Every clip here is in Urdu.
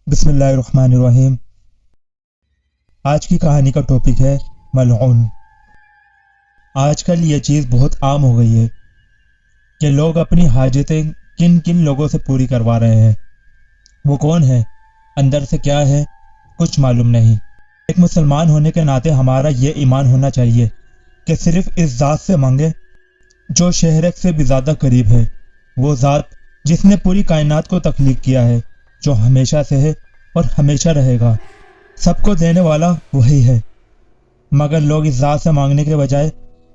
بسم اللہ الرحمن الرحیم۔ آج کی کہانی کا ٹاپک ہے ملعون۔ آج کل یہ چیز بہت عام ہو گئی ہے کہ لوگ اپنی حاجتیں کن کن لوگوں سے پوری کروا رہے ہیں۔ وہ کون ہے، اندر سے کیا ہے، کچھ معلوم نہیں۔ ایک مسلمان ہونے کے ناطے ہمارا یہ ایمان ہونا چاہیے کہ صرف اس ذات سے مانگے جو شہرک سے بھی زیادہ قریب ہے، وہ ذات جس نے پوری کائنات کو تخلیق کیا ہے، جو ہمیشہ سے ہے اور ہمیشہ رہے گا، سب کو دینے والا وہی ہے۔ مگر لوگ اس ذات سے مانگنے کے بجائے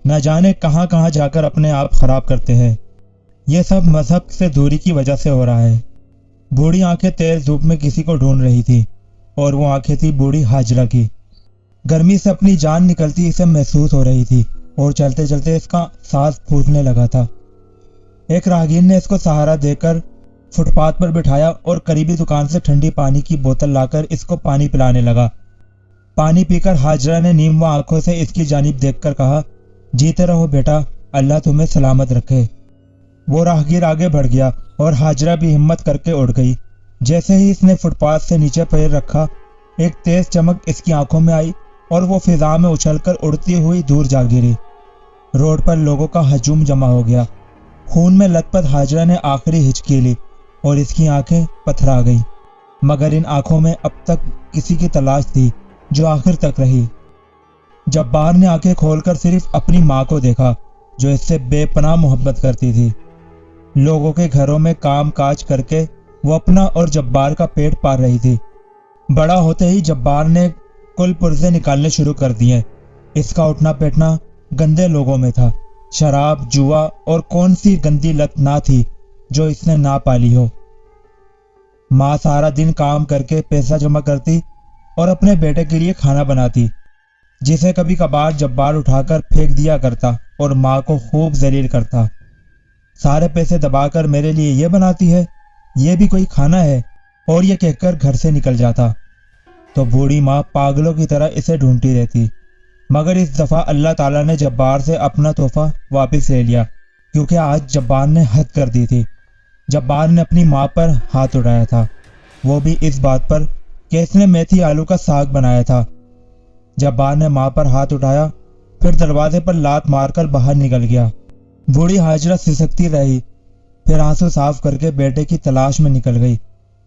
نہ جانے کہاں کہاں جا کر اپنے آپ خراب کرتے ہیں۔ یہ سب مذہب سے دوری کی وجہ سے ہو رہا ہے۔ بوڑھی آنکھیں تیز دھوپ میں کسی کو ڈھونڈ رہی تھی، اور وہ آنکھیں تھی بوڑھی ہاجرہ کی۔ گرمی سے اپنی جان نکلتی اسے محسوس ہو رہی تھی، اور چلتے چلتے اس کا سانس پھوٹنے لگا تھا۔ ایک راہگیر نے اس کو سہارا دے کر فٹ پاتھ پر بٹھایا اور قریبی دکان سے ٹھنڈی پانی کی بوتل لا کر اس کو پانی پلانے لگا۔ پانی پی کر ہاجرہ نے نیم آنکھوں سے اس کی جانب دیکھ کر کہا، جیتے رہو بیٹا، اللہ تمہیں سلامت رکھے۔ وہ راہگیر آگے بڑھ گیا اور ہاجرہ بھی ہمت کر کے اڑ گئی۔ جیسے ہی اس نے فٹ پاتھ سے نیچے پیر رکھا، ایک تیز چمک اس کی آنکھوں میں آئی اور وہ فضا میں اچھل کر اڑتی ہوئی دور جا گری۔ روڈ پر لوگوں کا ہجوم جمع ہو گیا۔ خون میں لت پت ہاجرہ نے آخری ہچکی لی اور اس کی آنکھیں پتھرا گئیں، مگر ان آنکھوں میں اب تک کسی کی تلاش تھی جو آخر تک رہی۔ جبار نے آنکھیں کھول کر صرف اپنی ماں کو دیکھا، جو اس سے بے پناہ محبت کرتی تھی۔ لوگوں کے گھروں میں کام کاج کر کے وہ اپنا اور جبار کا پیٹ پال رہی تھی۔ بڑا ہوتے ہی جبار نے کل پرزے نکالنے شروع کر دیے۔ اس کا اٹھنا بیٹھنا گندے لوگوں میں تھا۔ شراب، جوا اور کون سی گندی لت نہ تھی جو اس نے نہ پالی ہو۔ ماں سارا دن کام کر کے پیسہ جمع کرتی اور اپنے بیٹے کے لیے کھانا بناتی، جسے کبھی کبھار جبار اٹھا کر پھینک دیا کرتا اور ماں کو خوب ذلیل کرتا۔ سارے پیسے دبا کر میرے لیے یہ بناتی ہے، یہ بھی کوئی کھانا ہے، اور یہ کہہ کر گھر سے نکل جاتا۔ تو بوڑھی ماں پاگلوں کی طرح اسے ڈھونڈتی رہتی۔ مگر اس دفعہ اللہ تعالیٰ نے جبار سے اپنا تحفہ واپس لے لیا، کیونکہ آج جبار نے حد کر دی تھی۔ جبار نے اپنی ماں پر ہاتھ اٹھایا تھا، وہ بھی اس بات پر کہ اس نے میتھی آلو کا ساگ بنایا تھا۔ جبار نے ماں پر ہاتھ اٹھایا، پھر دروازے پر لات مار کر باہر نکل گیا۔ بوڑھی ہاجرہ سسکتی رہی، پھر آنسو صاف کر کے بیٹے کی تلاش میں نکل گئی،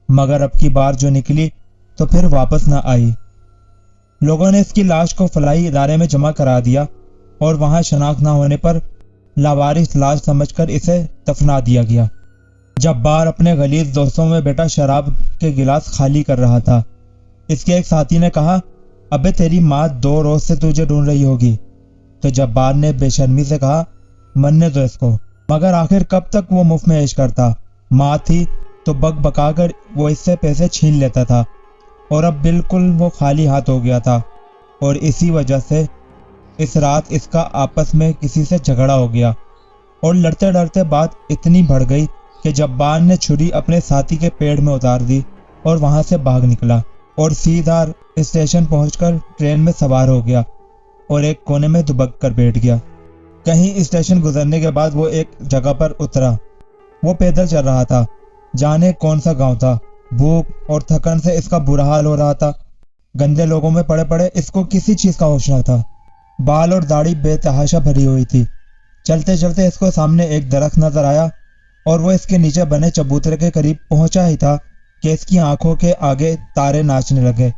مگر اب کی بار جو نکلی تو پھر واپس نہ آئی۔ لوگوں نے اس کی لاش کو فلاحی ادارے میں جمع کرا دیا اور وہاں شناخت نہ ہونے پر لاوارث لاش سمجھ کر اسے دفنا دیا گیا۔ جبار اپنے غلیظ دوستوں میں بیٹا شراب کے گلاس خالی کر رہا تھا۔ اس کے ایک ساتھی نے کہا، ابے تیری ماں 2 روز سے تجھے ڈھونڈ رہی ہوگی۔ تو جبار نے بے شرمی سے کہا، مرنے دو اس کو۔ مگر آخر کب تک وہ مفت میں عیش کرتا؟ ماں تھی تو بک بکا کر وہ اس سے پیسے چھین لیتا تھا، اور اب بالکل وہ خالی ہاتھ ہو گیا تھا، اور اسی وجہ سے اس رات اس کا آپس میں کسی سے جھگڑا ہو گیا، اور لڑتے لڑتے بات اتنی بڑھ گئی کہ جبار نے چھری اپنے ساتھی کے پیڑ میں اتار دی اور وہاں سے بھاگ نکلا، اور سیدھا اسٹیشن پہنچ کر ٹرین میں سوار ہو گیا اور ایک کونے میں دبک کر بیٹھ گیا۔ کہیں اسٹیشن گزرنے کے بعد وہ ایک جگہ پر اترا۔ وہ پیدل چل رہا تھا، جانے کون سا گاؤں تھا۔ بھوک اور تھکن سے اس کا برا حال ہو رہا تھا۔ گندے لوگوں میں پڑے پڑے اس کو کسی چیز کا ہوش نہ تھا۔ بال اور داڑھی بے تحاشا بھری ہوئی تھی۔ چلتے چلتے اس کو سامنے ایک درخت نظر آیا، اور وہ اس کے نیچے بنے چبوترے کے قریب پہنچا ہی تھا کہ اس کی آنکھوں کے آگے تارے ناچنے لگے،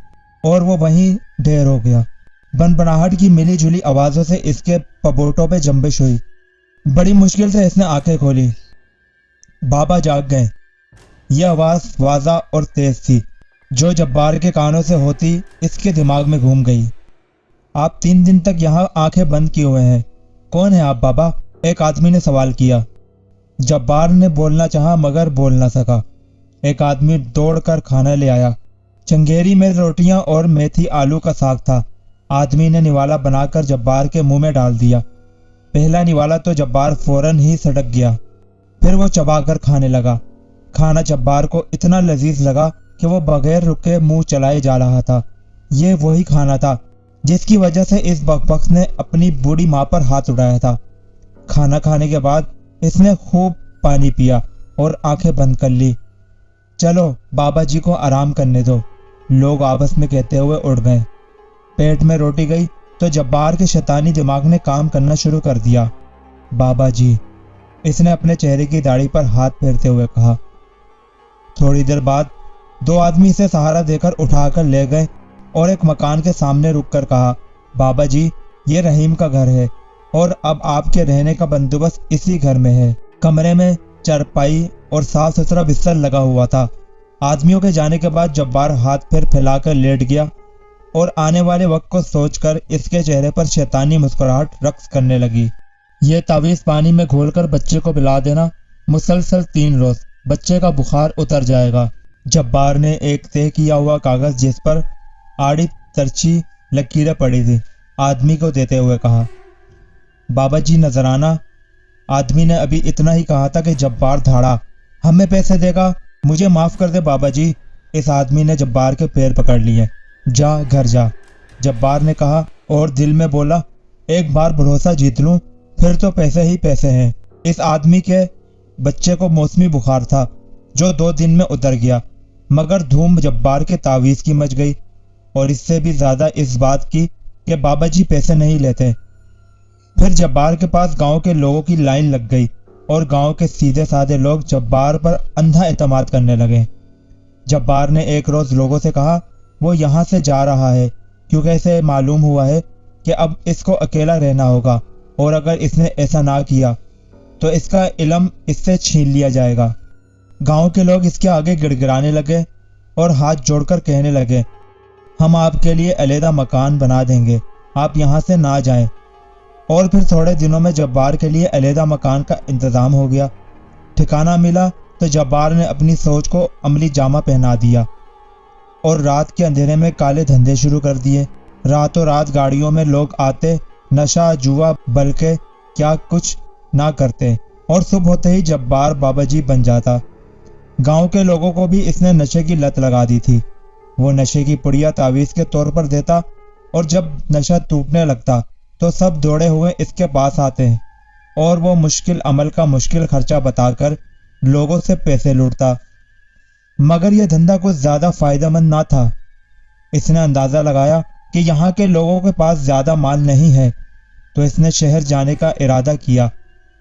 اور وہ وہیں ڈھیر ہو گیا۔ بنبناہٹ کی ملی جلی آوازوں سے اس کے پبوٹوں پہ جنبش ہوئی۔ بڑی مشکل سے اس نے آنکھیں کھولی۔ بابا جاگ گئے۔ یہ آواز واضح اور تیز تھی، جو جبار کے کانوں سے ہوتی اس کے دماغ میں گھوم گئی۔ آپ 3 دن تک یہاں آنکھیں بند کیے ہوئے ہیں، کون ہیں آپ بابا؟ ایک آدمی نے سوال کیا۔ جبار نے بولنا چاہا مگر بول نہ سکا۔ ایک آدمی دوڑ کر کھانا لے آیا۔ چنگیری میں روٹیاں اور میتھی آلو کا ساگ تھا۔ آدمی نے نوالا بنا کر جبار کے منہ میں ڈال دیا۔ پہلا نوالا تو جبار فوراً ہی سڑک گیا، پھر وہ چبا کر کھانے لگا۔ کھانا جبار کو اتنا لذیذ لگا کہ وہ بغیر رکے منہ چلائے جا رہا تھا۔ یہ وہی کھانا تھا جس کی وجہ سے اس بکبخت نے اپنی بوڑھی ماں پر ہاتھ اٹھایا تھا۔ کھانا کھانے کے بعد اس نے خوب پانی پیا اور آنکھیں بند کر لی۔ چلو بابا جی کو آرام کرنے دو، لوگ آپس میں کہتے ہوئے اٹھ گئے۔ پیٹ میں روٹی گئی تو جبار کے شیطانی دماغ نے کام کرنا شروع کر دیا۔ بابا جی، اس نے اپنے چہرے کی داڑھی پر ہاتھ پھیرتے ہوئے کہا۔ تھوڑی دیر بعد دو آدمی اسے سہارا دے کر اٹھا کر لے گئے اور ایک مکان کے سامنے رک کر کہا، بابا جی، یہ رحیم کا گھر ہے اور اب آپ کے رہنے کا بندوبست اسی گھر میں ہے۔ کمرے میں چارپائی اور صاف ستھرا بستر لگا ہوا تھا۔ آدمیوں کے جانے کے بعد جبار ہاتھ پھر پھیلا کر لیٹ گیا اور آنے والے وقت کو سوچ کر اس کے چہرے پر شیطانی مسکراہٹ رقص کرنے لگی۔ یہ تعویذ پانی میں گھول کر بچے کو پلا دینا، مسلسل 3 روز، بچے کا بخار اتر جائے گا۔ جبار نے ایک طے کیا ہوا کاغذ جس پر آڑی ترچھی لکیریں پڑی تھی آدمی کو دیتے ہوئے کہا۔ بابا جی نذرانہ۔ آدمی نے ابھی اتنا ہی کہا تھا کہ جبار دھاڑا، ہمیں پیسے دے گا، مجھے معاف کر دے بابا جی۔ اس آدمی نے جبار کے پیر پکڑ لیے۔ جا گھر جا، جبار نے کہا اور دل میں بولا، ایک بار بھروسہ جیت لوں پھر تو پیسے ہی پیسے ہیں۔ اس آدمی کے بچے کو موسمی بخار تھا جو 2 دن میں اتر گیا، مگر دھوم جبار کے تعویذ کی مچ گئی، اور اس سے بھی زیادہ اس بات کی کہ بابا جی پیسے نہیں لیتے۔ پھر جبار کے پاس گاؤں کے لوگوں کی لائن لگ گئی اور گاؤں کے سیدھے سادے لوگ جبار پر اندھا اعتماد کرنے لگے۔ جبار نے ایک روز لوگوں سے کہا وہ یہاں سے جا رہا ہے کیونکہ اسے معلوم ہوا ہے کہ اب اس کو اکیلا رہنا ہوگا، اور اگر اس نے ایسا نہ کیا تو اس کا علم اس سے چھین لیا جائے گا۔ گاؤں کے لوگ اس کے آگے گڑ گڑانے لگے اور ہاتھ جوڑ کر کہنے لگے، ہم آپ کے لیے علیحدہ مکان بنا دیں گے، آپ یہاں سے نہ جائیں۔ اور پھر تھوڑے دنوں میں جبار کے لیے علیحدہ مکان کا انتظام ہو گیا۔ ٹھکانہ ملا تو جبار نے اپنی سوچ کو عملی جامہ پہنا دیا اور رات کے اندھیرے میں کالے دھندے شروع کر دیے۔ راتوں رات گاڑیوں میں لوگ آتے، نشہ جوا بلکہ کیا کچھ نہ کرتے، اور صبح ہوتے ہی جبار بابا جی بن جاتا۔ گاؤں کے لوگوں کو بھی اس نے نشے کی لت لگا دی تھی۔ وہ نشے کی پڑیا تعویذ کے طور پر دیتا اور جب نشہ ٹوٹنے لگتا تو سب دوڑے ہوئے اس کے پاس آتے اور وہ مشکل عمل کا مشکل خرچہ بتا کر لوگوں سے پیسے لوٹتا۔ مگر یہ دھندا کچھ زیادہ فائدہ مند نہ تھا۔ اس نے اندازہ لگایا کہ یہاں کے لوگوں کے پاس زیادہ مال نہیں ہے، تو اس نے شہر جانے کا ارادہ کیا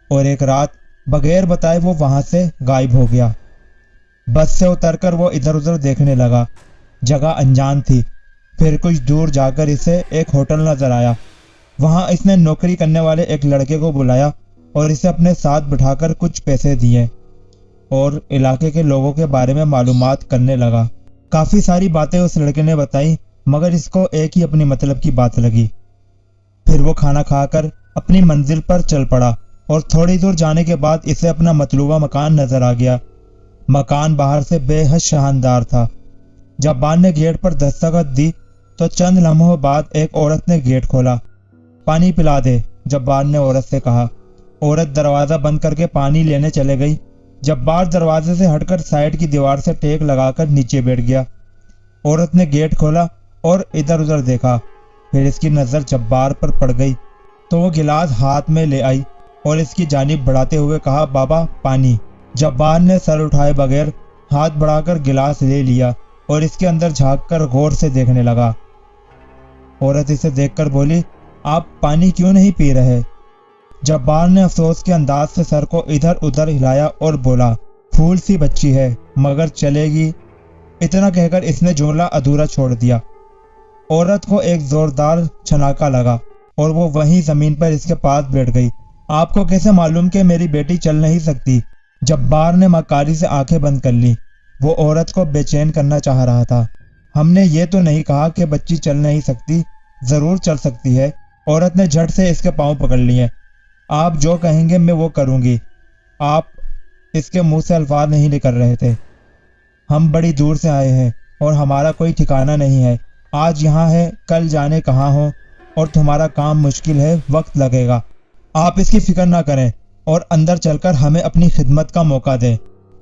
اور ایک رات بغیر بتائے وہ وہاں سے غائب ہو گیا۔ بس سے اتر کر وہ ادھر ادھر دیکھنے لگا۔ جگہ انجان تھی۔ پھر کچھ دور جا کر اسے ایک ہوٹل نظر آیا۔ وہاں اس نے نوکری کرنے والے ایک لڑکے کو بلایا اور اسے اپنے ساتھ بٹھا کر کچھ پیسے دیے اور علاقے کے لوگوں کے بارے میں معلومات کرنے لگا۔ کافی ساری باتیں اس لڑکے نے بتائی مگر اس کو ایک ہی اپنی مطلب کی بات لگی۔ پھر وہ کھانا کھا کر اپنی منزل پر چل پڑا اور تھوڑی دور جانے کے بعد اسے اپنا مطلوبہ مکان نظر آ گیا۔ مکان باہر سے بے حد شاندار تھا۔ جبار نے گیٹ پر دستخط دی تو چند لمحوں بعد ایک عورت نے گیٹ کھولا۔ پانی پلا دے، جبار نے عورت سے کہا۔ عورت دروازہ بند کر کے پانی لینے چلے گئی۔ جبار دروازے سے ہٹ کر سائیڈ کی دیوار سے ٹیک لگا کر نیچے بیٹھ گیا۔ عورت نے گیٹ کھولا اور ادھر ادھر دیکھا، پھر اس کی نظر جبار پر پڑ گئی تو وہ گلاس ہاتھ میں لے آئی اور اس کی جانب بڑھاتے ہوئے کہا، بابا پانی۔ جبار نے سر اٹھائے بغیر ہاتھ بڑھا کر گلاس لے لیا اور اس کے اندر جھانک کر غور سے دیکھنے لگا۔ عورت اسے دیکھ کر بولی، آپ پانی کیوں نہیں پی رہے؟ جبار نے افسوس کے انداز سے سر کو ادھر ادھر ہلایا اور بولا، پھول سی بچی ہے مگر چلے گی۔ اتنا کہہ کر اس نے جملہ ادھورا چھوڑ دیا۔ عورت کو ایک زوردار چھناکا لگا اور وہ وہیں زمین پر اس کے پاس بیٹھ گئی۔ آپ کو کیسے معلوم کہ میری بیٹی چل نہیں سکتی؟ جبار نے مکاری سے آنکھیں بند کر لی۔ وہ عورت کو بے چین کرنا چاہ رہا تھا۔ ہم نے یہ تو نہیں کہا کہ بچی چل نہیں سکتی، ضرور چل سکتی ہے۔ عورت نے جھٹ سے اس کے پاؤں پکڑ لیے۔ آپ جو کہیں گے میں وہ کروں گی۔ آپ اس کے منہ سے الفاظ نہیں نکل رہے تھے۔ ہم بڑی دور سے آئے ہیں اور ہمارا کوئی ٹھکانہ نہیں ہے۔ آج یہاں ہے، کل جانے کہاں ہو، اور تمہارا کام مشکل ہے، وقت لگے گا۔ آپ اس کی فکر نہ کریں اور اندر چل کر ہمیں اپنی خدمت کا موقع دیں۔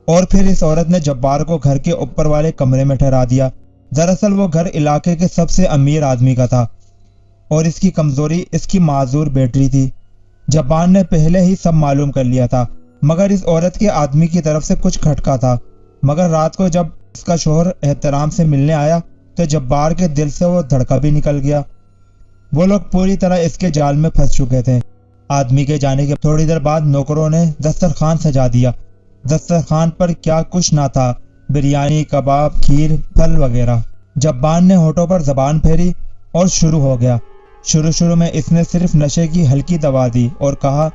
اور پھر اس عورت نے جبار کو گھر کے اوپر والے کمرے میں ٹھہرا دیا۔ دراصل وہ گھر علاقے کے سب سے امیر آدمی کا تھا اور اس کی کمزوری اس کی معذور بیٹری تھی۔ جبار نے پہلے ہی سب معلوم کر لیا تھا، مگر اس عورت کے آدمی کی طرف سے کچھ کھٹکا تھا۔ مگر رات کو جب اس کا شوہر احترام سے ملنے آیا تو جبار کے دل سے وہ دھڑکا بھی نکل گیا۔ وہ لوگ پوری طرح اس کے جال میں پھنس چکے تھے۔ آدمی کے جانے کے تھوڑی دیر بعد نوکروں نے دسترخوان سجا دیا۔ دسترخوان پر کیا کچھ نہ تھا، بریانی، کباب، کھیر، پھل وغیرہ۔ جبار نے ہونٹوں پر زبان پھیری اور شروع ہو گیا۔ شروع میں اس نے صرف نشے کی ہلکی دوا دی اور کہا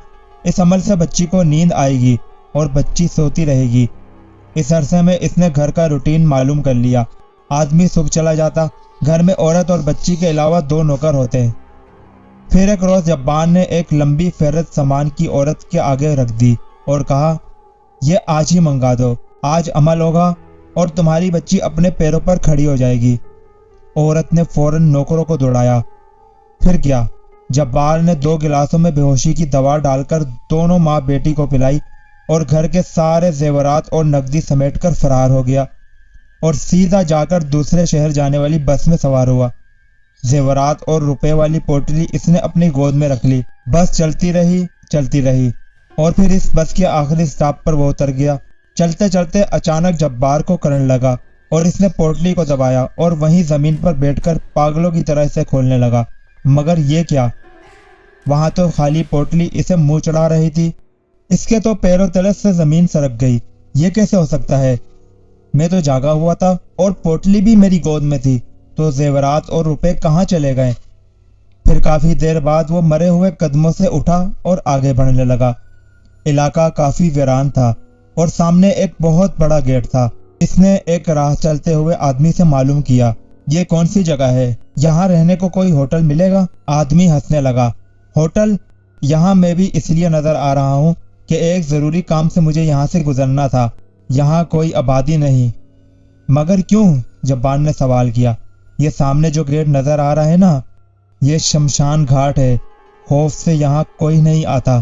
اس عمل سے بچی کو نیند آئے گی اور بچی سوتی رہے گی۔ اس عرصے میں اس نے گھر کا روٹین معلوم کر لیا۔ آدمی صبح چلا جاتا، گھر میں عورت اور بچی کے علاوہ 2 نوکر ہوتے۔ پھر ایک روز جبار نے ایک لمبی فہرست سامان کی عورت کے آگے رکھ دی اور کہا یہ آج ہی منگا دو، آج عمل ہوگا اور تمہاری بچی اپنے پیروں پر کھڑی ہو جائے گی۔ عورت نے فوراً نوکروں کو دوڑایا۔ پھر کیا، جبار نے 2 گلاسوں میں بے ہوشی کی دوا ڈال کر دونوں ماں بیٹی کو پلائی اور گھر کے سارے زیورات اور نقدی سمیٹ کر فرار ہو گیا اور سیدھا جا کر دوسرے شہر جانے والی بس میں سوار ہوا۔ زیورات اور روپے والی پوٹلی اس نے اپنی گود میں رکھ لی۔ بس چلتی رہی اور پھر اس بس کے آخری سٹاپ پر وہ اتر گیا۔ چلتے چلتے اچانک جبار کو کرنٹ لگا اور اس نے پوٹلی کو دبایا اور وہیں زمین پر بیٹھ کر پاگلوں کی طرح اسے کھولنے لگا۔ مگر یہ کیا، وہاں تو خالی پوٹلی اسے منہ چڑھا رہی تھی۔ اس کے تو پیروں تلے سے زمین سرک گئی۔ یہ کیسے ہو سکتا ہے؟ میں تو جاگا ہوا تھا اور پوٹلی بھی میری گود میں تھی، تو زیورات اور روپے کہاں چلے گئے؟ پھر کافی دیر بعد وہ مرے ہوئے قدموں سے اٹھا اور آگے بڑھنے لگا۔ علاقہ کافی ویران تھا اور سامنے ایک بہت بڑا گیٹ تھا۔ اس نے ایک راہ چلتے ہوئے آدمی سے معلوم کیا یہ کون سی جگہ ہے، یہاں رہنے کو کوئی ہوٹل ملے گا؟ آدمی ہنسنے لگا۔ ہوٹل؟ یہاں میں بھی اس لیے نظر آ رہا ہوں کہ ایک ضروری کام سے مجھے یہاں سے گزرنا تھا، یہاں کوئی آبادی نہیں۔ مگر کیوں؟ جبار نے سوال کیا۔ یہ سامنے جو گیٹ نظر آ رہا ہے نا، یہ شمشان گھاٹ ہے، خوف سے یہاں کوئی نہیں آتا،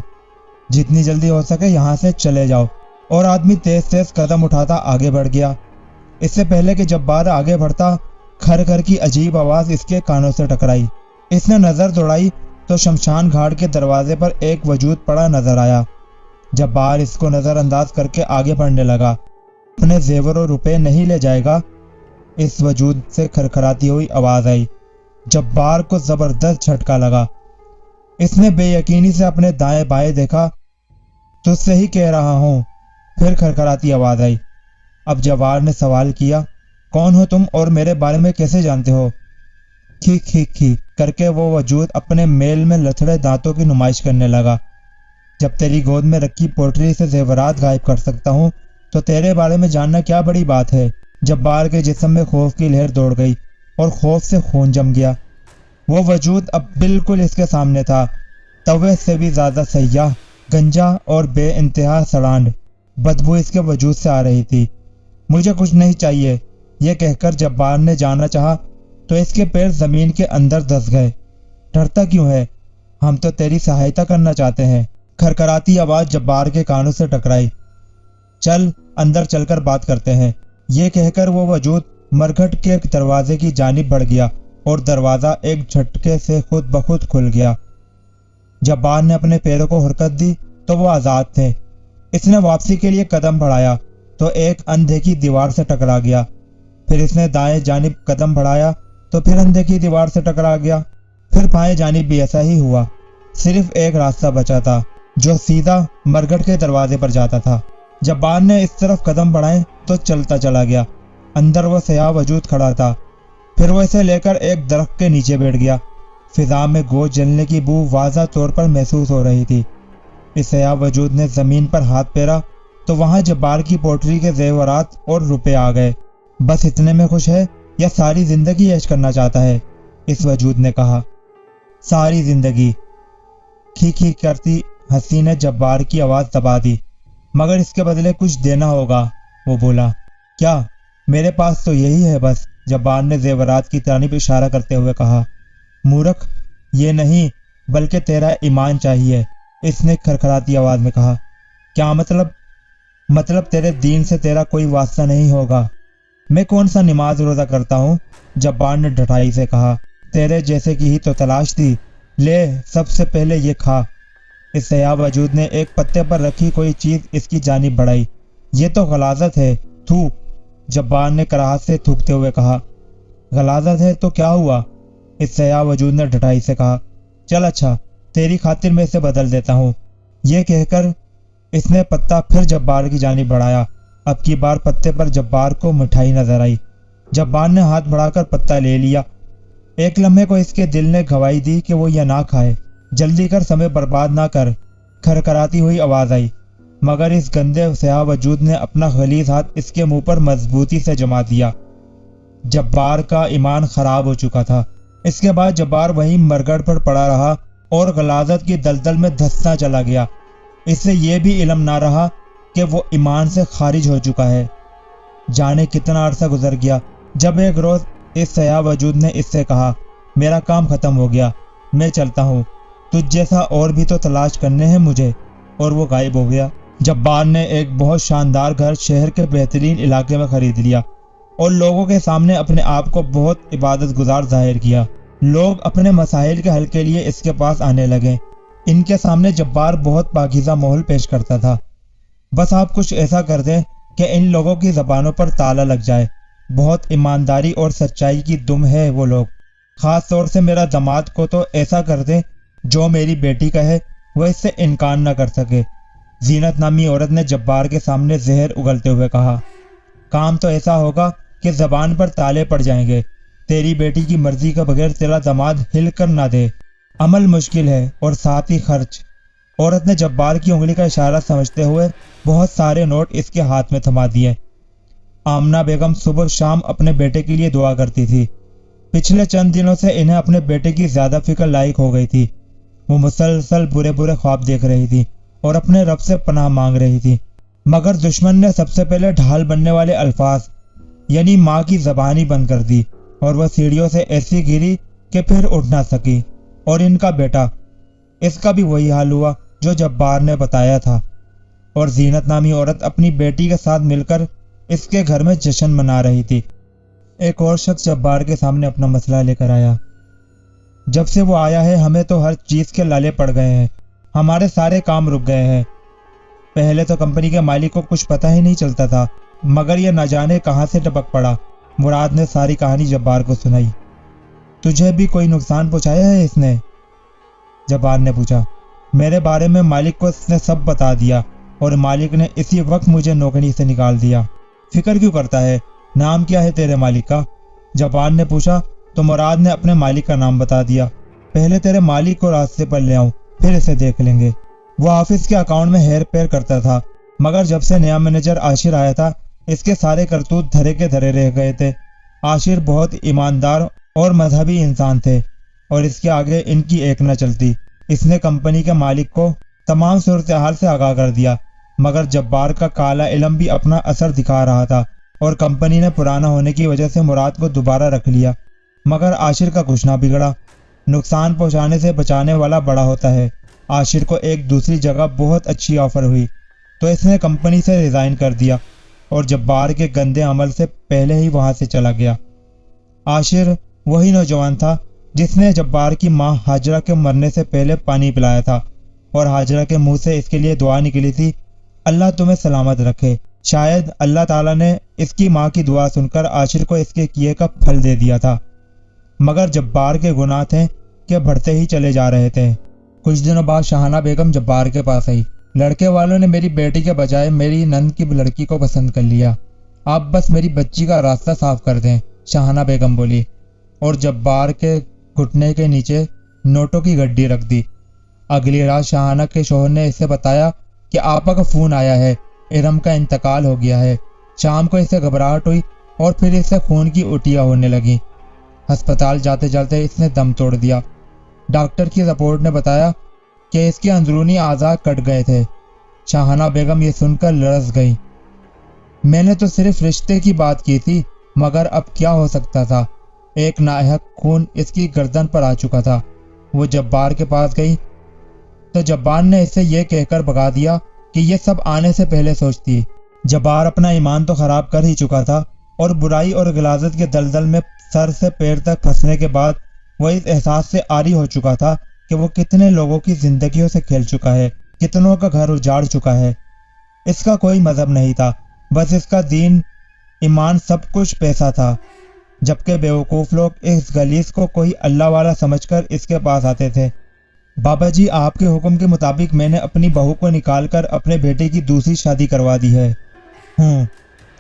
جتنی جلدی ہو سکے یہاں سے چلے جاؤ۔ اور آدمی تیز تیز قدم اٹھاتا آگے بڑھ گیا۔ اس سے پہلے کہ جبار آگے بڑھتا، کھر کھر کی عجیب آواز اس کے کانوں سے ٹکرائی۔ اس نے نظر دوڑائی تو شمشان گھاٹ کے دروازے پر ایک وجود پڑا نظر آیا۔ جبار اس کو نظر انداز کر کے آگے بڑھنے لگا۔ اپنے زیور و روپے نہیں لے جائے گا؟ اس وجود سے کھرکھراتی ہوئی آواز آئی۔ جبار کو زبردست جھٹکا لگا۔ اس نے بے یقینی سے اپنے دائیں بائیں دیکھا۔ تجھ سے ہی کہہ رہا ہوں۔ پھر کھرکھراتی آواز آئی۔ اب جبار نے سوال کیا، کون ہو تم اور میرے بارے میں کیسے جانتے ہو؟ کھی کر کے وہ وجود اپنے میل میں لتھڑے دانتوں کی نمائش کرنے لگا۔ جب تیری گود میں رکھی پوٹلی سے زیورات غائب کر سکتا ہوں تو تیرے بارے میں جاننا کیا بڑی بات ہے؟ جبار کے جسم میں خوف کی لہر دوڑ گئی اور خوف سے خون جم گیا۔ وہ وجود اب بالکل اس کے سامنے تھا، توے سے بھی زیادہ سیاہ، گنجا اور بے انتہا سڑانڈ۔ بدبو اس کے وجود سے آ رہی تھی۔ مجھے کچھ نہیں چاہیے، یہ کہہ کر جبار نے جانا چاہا تو اس کے پیر زمین کے اندر دس گئے۔ ڈرتا کیوں ہے؟ ہم تو تیری سہایتا کرنا چاہتے ہیں۔ کھرکھراتی آواز جبار کے کانوں سے ٹکرائی۔ چل اندر چل کر بات کرتے ہیں۔ یہ کہہ کر وہ وجود مرگھٹ کے دروازے کی جانب بڑھ گیا اور دروازہ ایک جھٹکے سے خود بخود کھل گیا۔ جبار نے اپنے پیروں کو حرکت دی تو وہ آزاد تھے۔ اس نے واپسی کے لیے قدم بڑھایا تو ایک اندھیکی دیوار سے ٹکرا گیا۔ پھر اس نے دائیں جانب قدم بڑھایا تو پھر اندھیکی دیوار سے ٹکرا گیا۔ پھر بائیں جانب بھی ایسا ہی ہوا۔ صرف ایک راستہ بچا تھا جو سیدھا مرگھٹ کے دروازے پر جاتا تھا۔ جبار نے اس طرف قدم بڑھائے تو چلتا چلا گیا۔ اندر وہ سیاہ وجود کھڑا تھا۔ پھر وہ اسے لے کر ایک درخت کے نیچے بیٹھ گیا۔ فضا میں گوشت جلنے کی بو واضح طور پر محسوس ہو رہی تھی۔ اس سیاہ وجود نے زمین پر ہاتھ پھیرا تو وہاں جبار کی پوٹلی کے زیورات اور روپے آ گئے۔ بس اتنے میں خوش ہے یا ساری زندگی عیش کرنا چاہتا ہے؟ اس وجود نے کہا۔ ساری زندگی۔ کھی کرتی ہنسی نے جبار کی آواز دبا دی۔ مگر اس کے بدلے کچھ دینا ہوگا، وہ بولا۔ کیا؟ میرے پاس تو یہی ہے بس، جبار نے زیورات کی جانب اشارہ کرتے ہوئے کہا۔ مورخ، یہ نہیں بلکہ تیرا ایمان چاہیے، اس نے کھرکھراتی آواز میں کہا۔ کیا مطلب؟ مطلب تیرے دین سے تیرا کوئی واسطہ نہیں ہوگا۔ میں کون سا نماز روزہ کرتا ہوں؟ جبار نے ڈٹائی سے کہا۔ تیرے جیسے کی ہی تو تلاش تھی، لے سب سے پہلے یہ کھا۔ اس سیاہ وجود نے ایک پتے پر رکھی کوئی چیز اس کی جانب بڑھائی۔ یہ تو غلاظت ہے، تھو، جبار نے کراہت سے تھوکتے ہوئے کہا۔ غلاظت ہے تو کیا ہوا؟ اس سیاہ وجود نے ڈٹائی سے کہا۔ چل اچھا، تیری خاطر میں اسے بدل دیتا ہوں۔ یہ کہہ کر اس نے پتا پھر جبار کی جانب بڑھایا۔ اب کی بار پتے پر جبار کو مٹھائی نظر آئی۔ جبار نے ہاتھ بڑھا کر پتا لے لیا۔ ایک لمحے کو اس کے دل نے گواہی دی کہ وہ یہ نہ کھائے۔ جلدی کر، سمے برباد نہ کر، کھرکھراتی ہوئی آواز آئی، مگر اس گندے سیاہ وجود نے اپنا غلیظ ہاتھ اس کے منہ پر مضبوطی سے جما دیا۔ جبار کا ایمان خراب ہو چکا تھا۔ اس کے بعد جبار وہیں مرگڑ پر پڑا رہا اور غلاظت کی دلدل میں دھستا چلا گیا۔ اس سے یہ بھی علم نہ رہا کہ وہ ایمان سے خارج ہو چکا ہے۔ جانے کتنا عرصہ گزر گیا جب ایک روز اس سیاہ وجود نے اس سے کہا، میرا کام ختم ہو گیا، میں چلتا ہوں، تجھ جیسا اور بھی تو تلاش کرنے ہیں مجھے، اور وہ غائب ہو گیا۔ جبار نے ایک بہت شاندار گھر شہر کے بہترین علاقے میں خرید لیا اور لوگوں کے سامنے اپنے آپ کو بہت عبادت گزار ظاہر کیا۔ لوگ اپنے مسائل کے حل کے لیے اس کے پاس آنے لگے۔ ان کے سامنے جبار بہت پاکیزہ ماحول پیش کرتا تھا۔ بس آپ کچھ ایسا کر دیں کہ ان لوگوں کی زبانوں پر تالا لگ جائے۔ بہت ایمانداری اور سچائی کی دم ہے وہ لوگ۔ خاص طور سے میرا داماد کو تو ایسا کر دیں جو میری بیٹی کہے وہ اس سے انکار نہ کر سکے۔ زینت نامی عورت نے جبار کے سامنے زہر اگلتے ہوئے کہا، کام تو ایسا ہوگا کہ زبان پر تالے پڑ جائیں گے۔ تیری بیٹی کی مرضی کے بغیر تیرا داماد ہل کر نہ دے۔ عمل مشکل ہے اور ساتھ ہی خرچ۔ عورت نے جبار کی انگلی کا اشارہ سمجھتے ہوئے بہت سارے نوٹ اس کے ہاتھ میں تھما دیے۔ آمنہ بیگم صبح شام اپنے بیٹے کے لیے دعا کرتی تھی۔ پچھلے چند دنوں سے انہیں اپنے بیٹے کی زیادہ فکر لاحق ہو گئی تھی۔ وہ مسلسل برے برے خواب دیکھ رہی تھی اور اپنے رب سے پناہ مانگ رہی تھی، مگر دشمن نے سب سے پہلے ڈھال بننے والے الفاظ یعنی ماں کی زبان ہی بند کر دی، اور وہ سیڑھیوں سے ایسی گری کہ پھر اٹھ نہ سکی۔ اور ان کا بیٹا، اس کا بھی وہی حال ہوا جو جبار نے بتایا تھا، اور زینت نامی عورت اپنی بیٹی کے ساتھ مل کر اس کے گھر میں جشن منا رہی تھی۔ ایک اور شخص جبار کے سامنے اپنا مسئلہ لے کر آیا۔ جب سے وہ آیا ہے ہمیں تو ہر چیز کے لالے پڑ گئے ہیں، ہمارے سارے کام رک گئے ہیں۔ پہلے تو کمپنی کے مالک کو کچھ پتہ ہی نہیں چلتا تھا، مگر یہ نہ جانے کہاں سے ٹپک پڑا۔ مراد نے ساری کہانی جبار کو سنائی۔ تجھے بھی کوئی نقصان پہنچایا ہے اس نے؟ جبار نے پوچھا۔ میرے بارے میں مالک کو اس نے سب بتا دیا اور مالک نے اسی وقت مجھے نوکری سے نکال دیا۔ فکر کیوں کرتا ہے؟ نام کیا ہے تیرے مالک کا؟ جبار نے پوچھا تو مراد نے اپنے مالک کا نام بتا دیا۔ پہلے تیرے مالک کو راستے پر لے آؤں، پھر اسے دیکھ لیں گے۔ وہ آفس کے اکاؤنٹ میں ہیر پھیر کرتا تھا، مگر جب سے نیا مینیجر عاشر آیا تھا اس کے سارے کرتوت دھرے کے دھرے رہ گئے تھے۔ عاشر بہت ایماندار اور مذہبی انسان تھے اور اس کے آگے ان کی ایک نہ چلتی۔ اس نے کمپنی کے مالک کو تمام صورتحال سے آگاہ کر دیا، مگر جبار کا کالا علم بھی اپنا اثر دکھا رہا تھا اور کمپنی نے پرانا ہونے کی وجہ سے مراد کو دوبارہ رکھ لیا۔ مگر عاشر کا کچھ نہ بگڑا۔ نقصان پہنچانے سے بچانے والا بڑا ہوتا ہے۔ عاشر کو ایک دوسری جگہ بہت اچھی آفر ہوئی تو اس نے کمپنی سے ریزائن کر دیا اور جبار کے گندے عمل سے پہلے ہی وہاں سے چلا گیا۔ عاشر وہی نوجوان تھا جس نے جبار کی ماں ہاجرہ کے مرنے سے پہلے پانی پلایا تھا، اور ہاجرہ کے منہ سے اس کے لیے دعا نکلی تھی، اللہ تمہیں سلامت رکھے۔ شاید اللہ تعالیٰ نے اس کی ماں کی دعا سن کر عاشر کو اس کے کیے کا پھل دے دیا تھا، مگر جبار کے گناہ تھے کہ بڑھتے ہی چلے جا رہے تھے۔ کچھ دنوں بعد شاہانہ بیگم جبار کے پاس آئی۔ لڑکے والوں نے میری بیٹی کے بجائے میری نند کی لڑکی کو پسند کر لیا، آپ بس میری بچی کا راستہ صاف کر دیں، شاہانہ بیگم بولی، اور جبار کے گھٹنے کے نیچے نوٹوں کی گڈی رکھ دی۔ اگلی رات شاہانہ کے شوہر نے اسے بتایا کہ آپا کا فون آیا ہے، ارم کا انتقال ہو گیا ہے۔ شام کو اسے گھبراہٹ ہوئی اور پھر اسے خون کی الٹیاں ہونے لگیں۔ ہسپتال جاتے جاتے اس نے دم توڑ دیا۔ ڈاکٹر کی رپورٹ نے بتایا کہ اس کے اندرونی اعضاء کٹ گئے تھے۔ شاہانہ بیگم یہ سن کر لرز گئی۔ میں نے تو صرف رشتے کی بات کی تھی، مگر اب کیا ہو سکتا تھا؟ ایک ناحق خون اس کی گردن پر آ چکا تھا۔ وہ جبار کے پاس گئی تو جبار نے اسے یہ کہہ کر بھگا دیا کہ یہ سب آنے سے پہلے سوچتی۔ جبار اپنا ایمان تو خراب کر ہی چکا تھا اور برائی اور غلاظت کے دلدل میں سر سے پیر تک پھنسنے کے بعد وہ اس احساس سے عاری ہو چکا تھا کہ وہ کتنے لوگوں کی زندگیوں سے کھیل چکا ہے، کتنوں کا گھر اجاڑ چکا ہے۔ اس کا کوئی مذہب نہیں تھا، بس اس کا دین ایمان سب کچھ پیسہ تھا، جبکہ بیوقوف لوگ اس گلیس کو کوئی اللہ والا سمجھ کر اس کے پاس آتے تھے۔ بابا جی، آپ کے حکم کے مطابق میں نے اپنی بہو کو نکال کر اپنے بیٹے کی دوسری شادی کروا دی ہے۔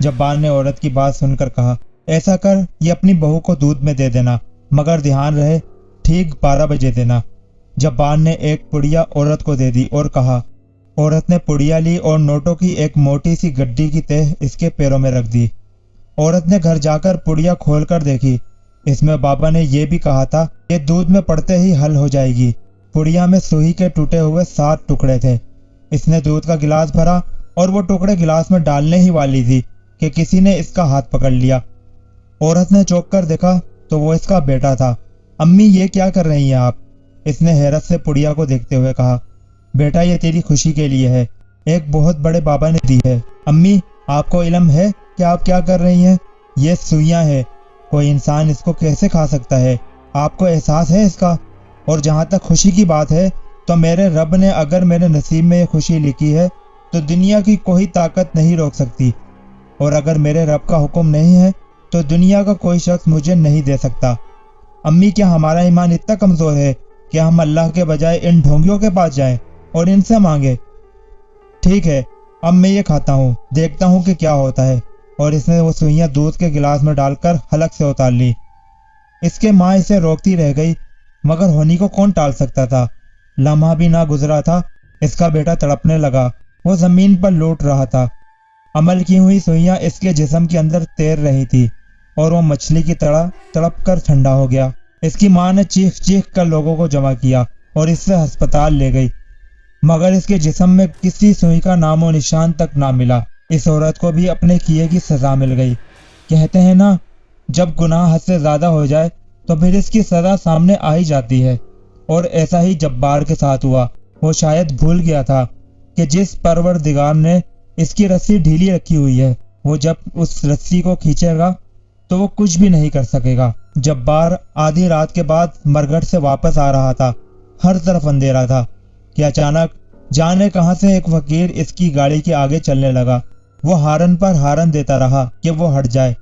جبار نے عورت کی بات سن کر کہا، ایسا کر، یہ اپنی بہو کو دودھ میں دے دینا، مگر دھیان رہے ٹھیک 12 بجے دینا۔ جبار نے ایک پڑیا عورت کو دے دی اور کہا۔ عورت نے پڑیا لی اور نوٹوں کی ایک موٹی سی گڈی کی تہ اس کے پیروں میں رکھ دی۔ عورت نے گھر جا کر پڑیا کھول کر دیکھی، اس میں بابا نے یہ بھی کہا تھا کہ دودھ میں پڑتے ہی حل ہو جائے گی۔ پڑیا میں سوئی کے ٹوٹے ہوئے 7 ٹکڑے تھے۔ اس نے دودھ کا گلاس بھرا اور وہ ٹکڑے گلاس میں ڈالنے ہی والی تھی کہ کسی نے اس کا ہاتھ پکڑ لیا۔ عورت نے چوک کر دیکھا تو وہ اس کا بیٹا تھا۔ امی، یہ کیا کر رہی ہیں آپ؟ اس نے حیرت سے پڑیا کو دیکھتے ہوئے کہا۔ بیٹا، یہ تیری خوشی کے لیے ہے، ایک بہت بڑے بابا نے دی ہے۔ امی، آپ کو علم ہے کہ آپ کیا کر رہی ہیں؟ یہ سوئیاں ہیں، کوئی انسان اس کو کیسے کھا سکتا ہے؟ آپ کو احساس ہے اس کا؟ اور جہاں تک خوشی کی بات ہے تو میرے رب نے اگر میرے نصیب میں یہ خوشی لکھی ہے تو دنیا کی کوئی طاقت نہیں روک سکتی، اور اگر میرے رب کا حکم نہیں ہے تو دنیا کا کوئی شخص مجھے نہیں دے سکتا۔ امی، کیا ہمارا ایمان اتنا کمزور ہے کہ ہم اللہ کے بجائے ان ڈھونگیوں کے پاس جائیں اور ان سے مانگے؟ ٹھیک ہے، اب میں یہ کھاتا ہوں، دیکھتا ہوں کہ کیا ہوتا ہے۔ اور اس نے وہ سوئیاں دودھ کے گلاس میں ڈال کر حلق سے اتار لی۔ اس کے ماں اسے روکتی رہ گئی، مگر ہونی کو کون ٹال سکتا تھا؟ لمحہ بھی نہ گزرا تھا، اس کا بیٹا تڑپنے لگا، وہ زمین پر لوٹ رہا تھا۔ عمل کی ہوئی سوئیاں اس کے جسم کے اندر تیر رہی تھی اور وہ مچھلی کی طرح تڑپ کر ٹھنڈا ہو گیا۔ اس کی ماں نے چیخ چیخ کر لوگوں کو جمع کیا اور اس سے ہسپتال لے گئی، مگر اس کے جسم میں کسی سوئی کا نام و نشان تک نہ ملا۔ اس عورت کو بھی اپنے کیے کی سزا مل گئی۔ کہتے ہیں نا، جب گناہ حد سے زیادہ ہو جائے تو پھر اس کی سزا سامنے آ ہی جاتی ہے، اور ایسا ہی جبار کے ساتھ ہوا۔ وہ شاید بھول گیا تھا کہ جس پروردگار نے اس کی رسی ڈھیلی رکھی ہوئی ہے، وہ جب اس رسی کو کھینچے گا تو وہ کچھ بھی نہیں کر سکے گا۔ جبار آدھی رات کے بعد مرگھٹ سے واپس آ رہا تھا، ہر طرف اندھیرا تھا کہ اچانک جانے کہاں سے ایک فقیر اس کی گاڑی کے آگے چلنے لگا۔ وہ ہارن پر ہارن دیتا رہا کہ وہ ہٹ جائے،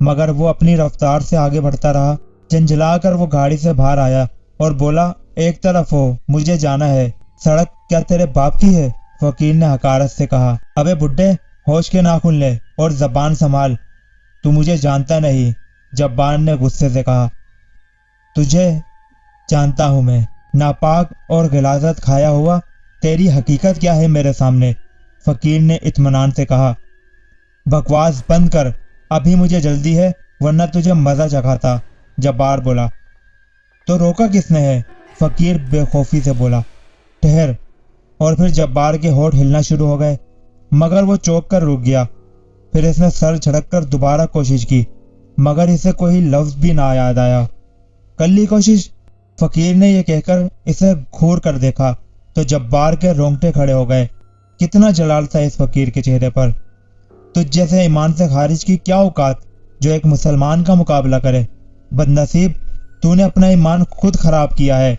مگر وہ اپنی رفتار سے آگے بڑھتا رہا۔ جھنجھلا کر وہ گاڑی سے باہر آیا اور بولا، ایک طرف ہو، مجھے جانا ہے۔ سڑک کیا تیرے باپ کی ہے؟ فقیر نے حقارت سے کہا۔ ابے بڈھے، ہوش کے ناخن لے اور زبان سنبھال، تو مجھے جانتا نہیں۔ جبار نے غصے سے کہا، تجھے جانتا ہوں میں، ناپاک اور غلاظت کھایا ہوا۔ تیری حقیقت کیا ہے میرے سامنے؟ فقیر نے اطمینان سے کہا۔ بکواس بند کر، ابھی مجھے جلدی ہے ورنہ تجھے مزہ چکھاتا۔ جبار بولا۔ تو روکا کس نے ہے؟ فقیر بے خوفی سے بولا۔ ٹھہر۔ اور پھر جبار کے ہونٹ ہلنا شروع ہو گئے، مگر وہ چوک کر رک گیا۔ پھر اس نے سر جھٹک کر دوبارہ کوشش کی، مگر اسے کوئی لفظ بھی نہ یاد آیا۔ کر لی کوشش؟ فقیر نے یہ کہہ کر اسے گھور کر دیکھا تو جبار کے رونگٹے کھڑے ہو گئے۔ کتنا جلال تھا اس فقیر کے چہرے پر۔ تجھ جیسے ایمان سے خارج کی کیا اوقات جو ایک مسلمان کا مقابلہ کرے؟ بد نصیب، تو نے اپنا ایمان خود خراب کیا ہے۔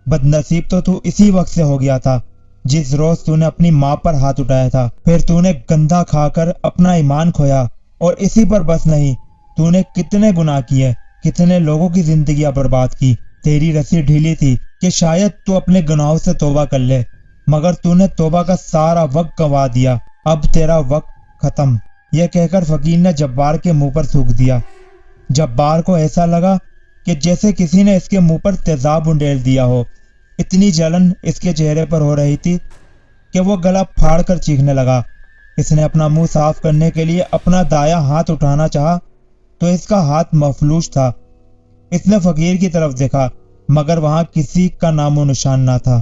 بد نصیب تو تو اسی وقت سے ہو گیا تھا جس روز تو نے اپنی ماں پر ہاتھ اٹھایا تھا۔ پھر تو نے گندھا کھا کر اپنا ایمان کھویا، اور اسی پر بس نہیں، تو نے کتنے گناہ کیے، کتنے لوگوں کی زندگیاں برباد کی۔ تیری رسی ڈھیلی تھی کہ شاید تو اپنے گناہوں سے توبہ کر لے، مگر تو نے توبہ کا سارا وقت گنوا دیا۔ اب تیرا وقت ختم۔ یہ کہہ کر فقیر نے جبار کے منہ پر تھوک دیا۔ جبار کو ایسا لگا کہ جیسے کسی نے اس کے منہ پر تیزاب انڈیل دیا ہو۔ اتنی جلن اس کے چہرے پر ہو رہی تھی کہ وہ گلا پھاڑ کر چیخنے لگا۔ اس نے اپنا منہ صاف کرنے کے لیے اپنا دایاں ہاتھ اٹھانا چاہا تو اس کا ہاتھ مفلوج تھا۔ اس نے فقیر کی طرف دیکھا، مگر وہاں کسی کا نام و نشان نہ تھا،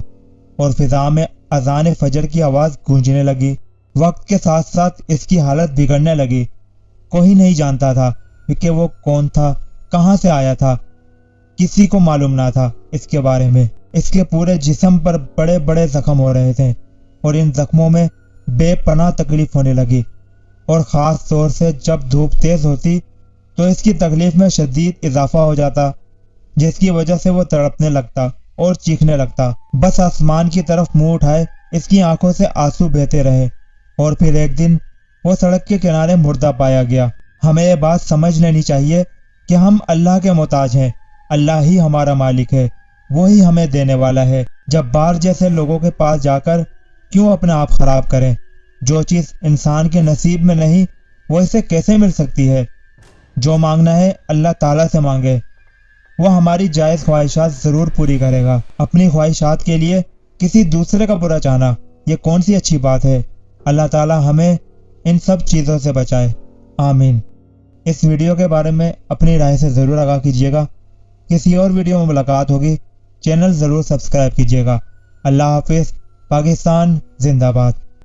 اور فضا میں اذان فجر کی آواز گونجنے لگی۔ وقت کے ساتھ ساتھ اس کی حالت بگڑنے لگی۔ کوئی نہیں جانتا تھا کہ وہ کون تھا، کہاں سے آیا تھا۔ کسی کو معلوم نہ تھا اس کے بارے میں۔ اس کے پورے جسم پر بڑے بڑے زخم ہو رہے تھے، اور ان زخموں میں بے پناہ تکلیف ہونے لگی، اور خاص طور سے جب دھوپ تیز ہوتی تو اس کی تکلیف میں شدید اضافہ ہو جاتا، جس کی وجہ سے وہ تڑپنے لگتا اور چیخنے لگتا۔ بس آسمان کی طرف منہ اٹھائے اس کی آنکھوں سے آنسو بہتے رہے، اور پھر ایک دن وہ سڑک کے کنارے مردہ پایا گیا۔ ہمیں یہ بات سمجھ لینی چاہیے کہ ہم اللہ کے محتاج ہیں، اللہ ہی ہمارا مالک ہے، وہی ہمیں دینے والا ہے۔ جبار جیسے لوگوں کے پاس جا کر کیوں اپنا آپ خراب کریں؟ جو چیز انسان کے نصیب میں نہیں وہ اسے کیسے مل سکتی ہے؟ جو مانگنا ہے اللہ تعالیٰ سے مانگے، وہ ہماری جائز خواہشات ضرور پوری کرے گا۔ اپنی خواہشات کے لیے کسی دوسرے کا برا چاہنا یہ کون سی اچھی بات ہے؟ اللہ تعالیٰ ہمیں ان سب چیزوں سے بچائے، آمین۔ اس ویڈیو کے بارے میں اپنی رائے سے ضرور آگاہ کیجیے گا۔ کسی اور ویڈیو میں ملاقات ہوگی، چینل ضرور سبسکرائب کیجیے گا۔ اللہ حافظ۔ پاکستان زندہ باد۔